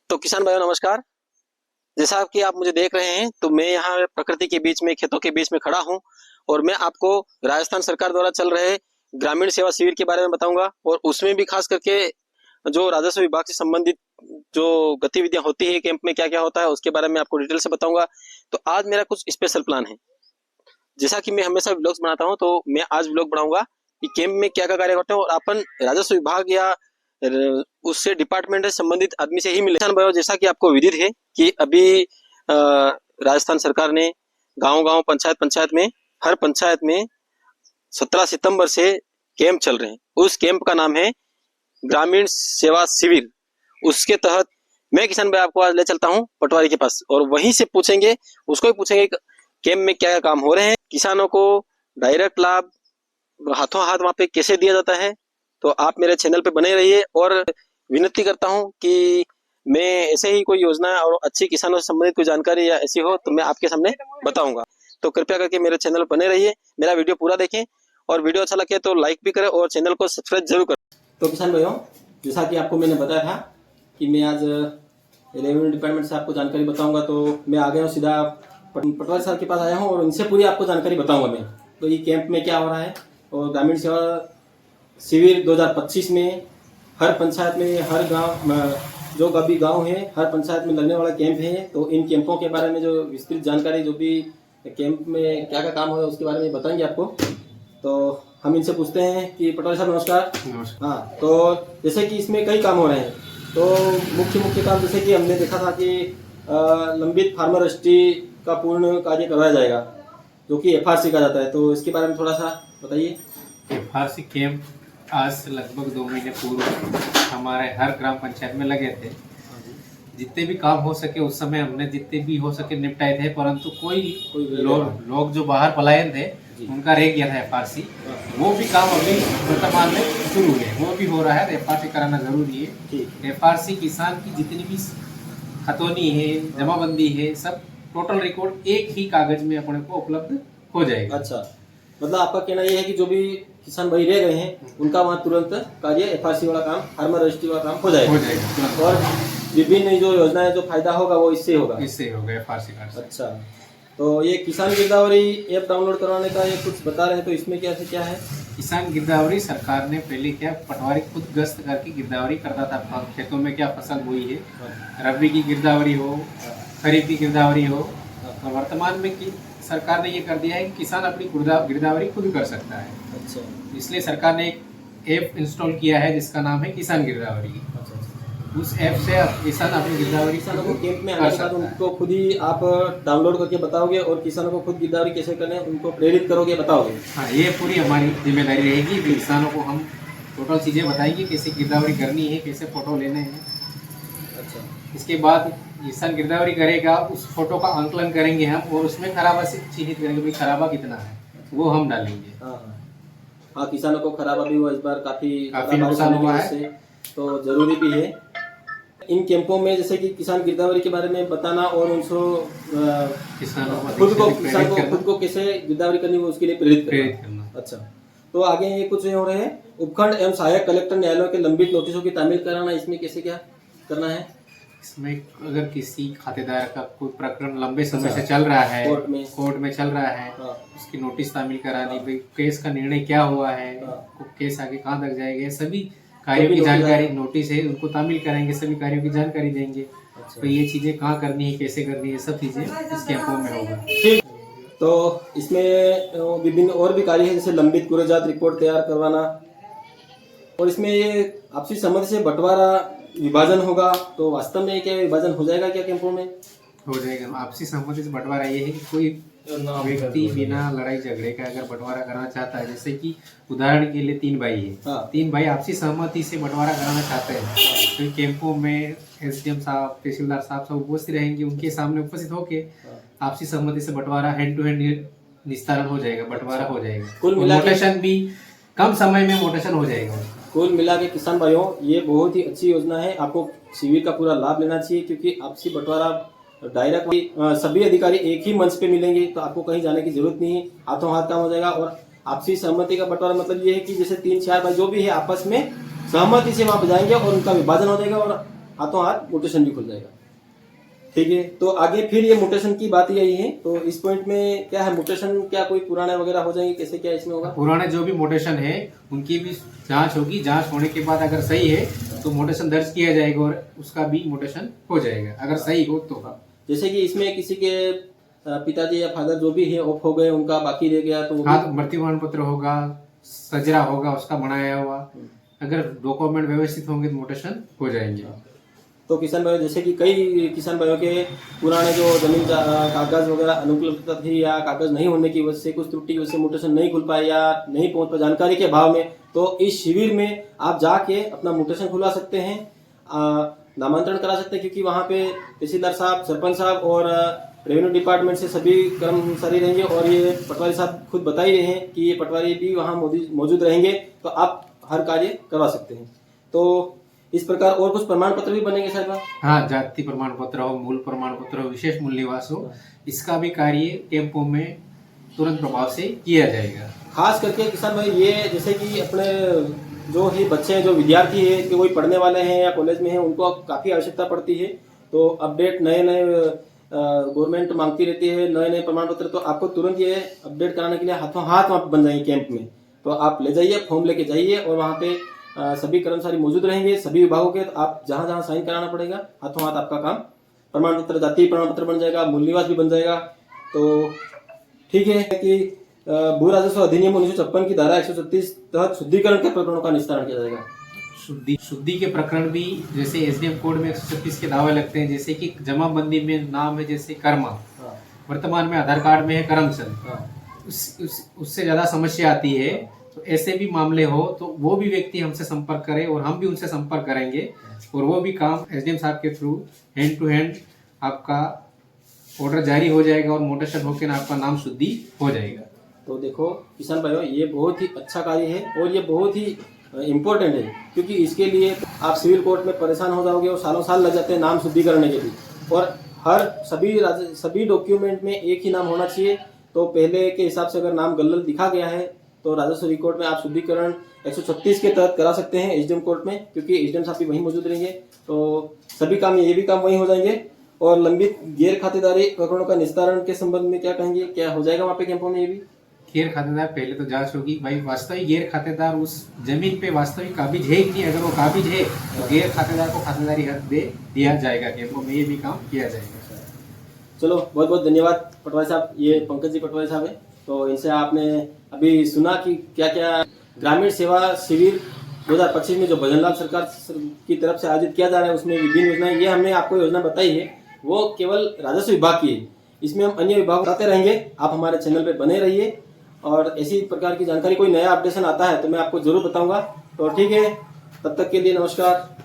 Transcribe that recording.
तो किसान भाइयों नमस्कार। जैसा कि आप मुझे देख रहे हैं तो मैं यहाँ प्रकृति के बीच में खेतों के बीच में खड़ा हूँ और मैं आपको राजस्थान सरकार द्वारा चल रहे ग्रामीण सेवा शिविर के बारे में बताऊंगा और उसमें भी खास करके जो राजस्व विभाग से संबंधित जो गतिविधियां होती है कैंप में क्या क्या होता है उसके बारे में आपको डिटेल से बताऊंगा। तो आज मेरा कुछ स्पेशल प्लान है। जैसा कि मैं हमेशा व्लॉग्स बनाता हूँ तो मैं आज व्लॉग बनाऊंगा कि कैंप में क्या क्या कार्य होते हैं और अपन राजस्व विभाग या उससे डिपार्टमेंट से संबंधित आदमी से ही मिले। किसान भाइयों जैसा कि आपको विदित है कि अभी राजस्थान सरकार ने गांव-गांव पंचायत में हर पंचायत में 17 सितंबर से कैंप चल रहे हैं। उस कैंप का नाम है ग्रामीण सेवा शिविर। उसके तहत मैं किसान भाई आपको आज ले चलता हूं पटवारी के पास और वहीं से पूछेंगे, उसको ही पूछेंगे कैंप में क्या क्या काम हो रहे हैं, किसानों को डायरेक्ट लाभ हाथों हाथ वहां पे कैसे दिया जाता है। तो आप मेरे चैनल पे बने रहिए और विनती करता हूं कि मैं ऐसे ही कोई योजना और अच्छी किसानों से संबंधित कोई जानकारी या ऐसी हो तो मैं आपके सामने बताऊंगा। तो कृपया करके मेरे चैनल पर बने रहिए, मेरा वीडियो पूरा देखें और वीडियो अच्छा लगे तो लाइक भी करें और चैनल को सब्सक्राइब जरूर करें। तो किसान भाइयों जैसा कि आपको मैंने बताया था कि मैं आज रेवेन्यू डिपार्टमेंट से आपको जानकारी बताऊंगा, तो मैं आ गया हूँ सीधा पटवारी साहब के पास आया हूँ और इनसे पूरी आपको जानकारी बताऊंगा मैं। तो ये कैंप में क्या हो रहा है और ग्रामीण सेवा शिविर 2025 में हर पंचायत में हर गांव जो अभी गांव है हर पंचायत में लगने वाला कैंप है। तो इन कैंपों के बारे में जो विस्तृत जानकारी जो भी कैंप में क्या क्या काम हो उसके बारे में बताएंगे आपको। तो हम इनसे पूछते हैं कि पटवारी साहब नमस्कार। नमस्कार। हाँ, तो जैसे कि इसमें कई काम हो रहे हैं तो मुख्य काम जैसे कि हमने देखा था कि लंबित फार्मर रजिस्ट्री का पूर्ण कार्य करवाया जाएगा जो कि FRC कहा जाता है, तो इसके बारे में थोड़ा सा बताइए। FRC कैंप आज से लगभग 2 महीने पूर्व हमारे हर ग्राम पंचायत में लगे थे। जितने भी काम हो सके उस समय हमने जितने भी हो सके निपटाए थे, परंतु कोई लोग जो बाहर पलायन थे उनका रह गया था FRC। वो भी काम अभी वर्तमान में शुरू है, वो भी हो रहा है। FRC कराना जरूरी है। FRC किसान की जितनी भी खतौनी है जमाबंदी है सब टोटल रिकॉर्ड एक ही कागज में अपने को उपलब्ध हो जाएगा। अच्छा, मतलब आपका कहना यह है कि जो भी किसान भाई रह गए हैं उनका वहाँ तुरंत कार्य FRC वाला काम फार्मर रजिस्ट्री वाला काम हो जाएगा और विभिन्न जो योजनाएं जो फायदा होगा वो इससे होगा FRC कार्ड। अच्छा, तो ये किसान गिरदावरी ऐप डाउनलोड करवाने का ये कुछ बता रहे हैं, तो इसमें क्या से क्या है? किसान गिरदावरी सरकार ने पहले क्या पटवारी खुद गश्त करके गिरदावरी करता था खेतों में क्या फसल हुई है, रबी की गिरदावरी हो खरीफ की गिरदावरी हो। और वर्तमान में कि सरकार ने ये कर दिया है कि किसान अपनी गिरदावरी खुद कर सकता है। अच्छा, इसलिए सरकार ने एक ऐप इंस्टॉल किया है जिसका नाम है किसान गिरदावरी। अच्छा। उस ऐप से किसान अपनी गिरदावरी किसानों को कैंप में आने के बाद उनको खुद ही आप डाउनलोड करके बताओगे और किसानों को खुद गिरदावरी कैसे करना है उनको प्रेरित करोगे, बताओगे? हाँ, ये पूरी हमारी जिम्मेदारी रहेगी। किसानों को हम टोटल चीज़ें बताएंगे कैसे गिरदावरी करनी है, कैसे फोटो लेने हैं। अच्छा, इसके बाद किसान गिरदावरी करेगा, उस फोटो का आंकलन करेंगे हम और उसमें खराबा से चिन्हित करेंगे भाई खराबा कितना है, वो हम डालेंगे। हाँ, किसानों को खराबा भी हुआ इस बार काफी नुकसान हुआ है, तो जरूरी भी है इन कैंपों में जैसे कि किसान गिरदावरी के बारे में बताना और उनको किसानों खुद को कैसे गिरदावरी करनी है उसके लिए प्रेरित करना। अच्छा, तो आगे ये कुछ हो रहे हैं उपखंड एवं सहायक कलेक्टर न्यायालयों के लंबित नोटिसों की तामील कराना, इसमें कैसे क्या करना है? इसमें अगर किसी खातेदार का कोई प्रकरण लंबे समय से चल रहा है, कोर्ट में चल रहा है, उसकी नोटिस तामील करानी, भाई केस का निर्णय क्या हुआ है, केस आगे कहाँ तक जाएगा, सभी कार्यों की जानकारी नोटिस है उनको तामील करेंगे, सभी कार्यों की जानकारी देंगे। तो ये चीजें कहाँ करनी है कैसे करनी है सब चीजें इस कैंपों में होगा। ठीक, तो इसमें विभिन्न और भी कार्य है जैसे लंबित गुरजात रिपोर्ट तैयार करवाना और इसमें ये आपसी सहमति से बंटवारा विभाजन होगा। तो वास्तव में क्या विभाजन हो जाएगा क्या कैंपों में? हो जाएगा। आपसी सहमति से बंटवारा ये है कि कोई व्यक्ति बिना लड़ाई झगड़े का अगर बंटवारा करना चाहता है, जैसे कि उदाहरण के लिए 3 भाई है, 3 भाई आपसी सहमति से बंटवारा कराना चाहते हैं तो कैंपों में SDM साहब तहसीलदार साहब सब उपस्थित रहेंगे, उनके सामने उपस्थित होके आपसी सहमति से बंटवारा हैंड टू हैंड निस्तारण हो जाएगा, बंटवारा हो जाएगा। मोटेशन भी कम समय में मोटेशन हो जाएगा। कुल मिला के किसान भाइयों ये बहुत ही अच्छी योजना है, आपको शिविर का पूरा लाभ लेना चाहिए क्योंकि आपसी बंटवारा डायरेक्ट सभी अधिकारी एक ही मंच पे मिलेंगे तो आपको कहीं जाने की जरूरत नहीं है, हाथों हाथ काम हो जाएगा। और आपसी सहमति का बंटवारा मतलब ये है कि जैसे 3-4 भाई जो भी है आपस में सहमति से वहां बजाएंगे और उनका विभाजन हो जाएगा और हाथों हाथ म्यूटेशन भी खुल जाएगा। ठीक है, तो आगे फिर ये म्यूटेशन की बात यही है, तो इस पॉइंट में क्या है, म्यूटेशन क्या कोई पुराने वगैरह हो जाएंगे, कैसे क्या इसमें होगा? पुराने जो भी म्यूटेशन है उनकी भी जांच होगी, जांच होने के बाद अगर सही है तो म्यूटेशन दर्ज किया जाएगा और उसका भी म्यूटेशन हो जाएगा, अगर सही हो तो। जैसे कि इसमें किसी के पिताजी या फादर जो भी है ऑफ हो गए, उनका बाकी रह गया तो हाँ, तो मृत्यु प्रमाण पत्र होगा, सजरा होगा उसका बनाया हुआ, अगर डॉक्यूमेंट व्यवस्थित होंगे तो म्यूटेशन हो जाएंगे। तो किसान भाई, जैसे कि कई किसान भाइयों के पुराने जो जमीन कागज वगैरह अनुपलब्धता थी या कागज नहीं होने की वजह से, कुछ त्रुटि की वजह से म्यूटेशन नहीं खुल पाए या नहीं पहुंच पाए जानकारी के अभाव में, तो इस शिविर में आप जाके अपना म्यूटेशन खुलवा सकते हैं, नामांतरण करा सकते हैं, क्योंकि वहाँ पे तहसीलदार साहब, सरपंच साहब और रेवेन्यू डिपार्टमेंट से सभी कर्मचारी रहेंगे, और ये पटवारी साहब खुद बता ही रहे हैं कि ये पटवारी भी वहाँ मौजूद रहेंगे, तो आप हर कार्य करवा सकते हैं। तो इस प्रकार और कुछ प्रमाण पत्र भी बनेंगे साहब? हाँ, जाति प्रमाण पत्र हो, मूल प्रमाण पत्र हो, विशेष मूल निवास हो, इसका भी कार्य कैंपों में तुरंत प्रभाव से किया जाएगा। खास करके किसान भाई, ये जैसे कि अपने जो ही बच्चे हैं, जो विद्यार्थी है, कि वही पढ़ने वाले हैं या कॉलेज में हैं, उनको काफ़ी आवश्यकता पड़ती है, तो अपडेट नए नए गवर्नमेंट मांगती रहती है, नए नए प्रमाण पत्र, तो आपको तुरंत ये अपडेट कराने के लिए हाथों हाथ वहाँ बन जाएंगे कैंप में। तो आप ले जाइए, फॉर्म लेके जाइए, और वहाँ पे सभी कर्मचारी मौजूद रहेंगे, सभी विभागों के, तो आप जहाँ जहाँ साइन कराना पड़ेगा, हाथों हाथ आपका काम प्रमाण पत्र, जाति प्रमाण पत्र बन जाएगा, मूल निवास भी बन जाएगा। तो ठीक है कि भू राजस्व अधिनियम 1956 की धारा 136 तहत शुद्धिकरण के प्रकरणों का निस्तारण किया जाएगा। शुद्धि के प्रकरण भी जैसे एसडीएम कोड में 136 के दावे लगते हैं, जैसे कि जमाबंदी में नाम है जैसे कर्मा, वर्तमान में आधार कार्ड में है करमचंद, उससे ज्यादा समस्या आती है, तो ऐसे भी मामले हो तो वो भी व्यक्ति हमसे संपर्क करे और हम भी उनसे संपर्क करेंगे, और वो भी काम एसडीएम साहब के थ्रू हैंड टू हैंड आपका ऑर्डर जारी हो जाएगा और म्यूटेशन होकर आपका नाम शुद्धि हो जाएगा। तो देखो किसान भाइयों, ये बहुत ही अच्छा कार्य है और ये बहुत ही इम्पोर्टेंट है, क्योंकि इसके लिए आप सिविल कोर्ट में परेशान हो जाओगे और सालों साल लग जाते हैं नाम शुद्धि करने के लिए, और हर सभी डॉक्यूमेंट में एक ही नाम होना चाहिए। तो पहले के हिसाब से अगर नाम गलत दिखा गया है तो राजस्व रिकॉर्ड में आप शुद्धिकरण 136 के तहत करा सकते हैं एसडीएम कोर्ट में, क्योंकि एसडीएम साहब भी वहीं मौजूद रहेंगे, तो सभी काम, ये भी काम वहीं हो जाएंगे। और लंबित गैर खातेदारी प्रकरणों का निस्तारण के संबंध में क्या कहेंगे, क्या हो जाएगा वहाँ पे कैंपों में? ये भी गैर खातेदार पहले तो जांच होगी भाई, वास्तविक गैर खातेदार उस जमीन पे वास्तविक काबिज है कि नहीं, अगर वो काबिज है तो गैर खातेदार को खातेदारी हक दे दिया जाएगा, कैंपों में ये भी काम किया जाएगा। चलो, बहुत बहुत धन्यवाद पटवारी साहब। ये पंकज जी पटवारी साहब है, तो इनसे आपने अभी सुना कि क्या क्या ग्रामीण सेवा शिविर 2025 में जो भजनलाल सरकार की तरफ से आयोजित किया जा रहा है, उसमें विभिन्न योजनाएं, ये हमने आपको योजना बताई है, वो केवल राजस्व विभाग की है। इसमें हम अन्य विभाग बताते रहेंगे, आप हमारे चैनल पे बने रहिए, और ऐसी प्रकार की जानकारी, कोई नया अपडेशन आता है तो मैं आपको जरूर बताऊंगा। तो ठीक है, तब तक के लिए नमस्कार।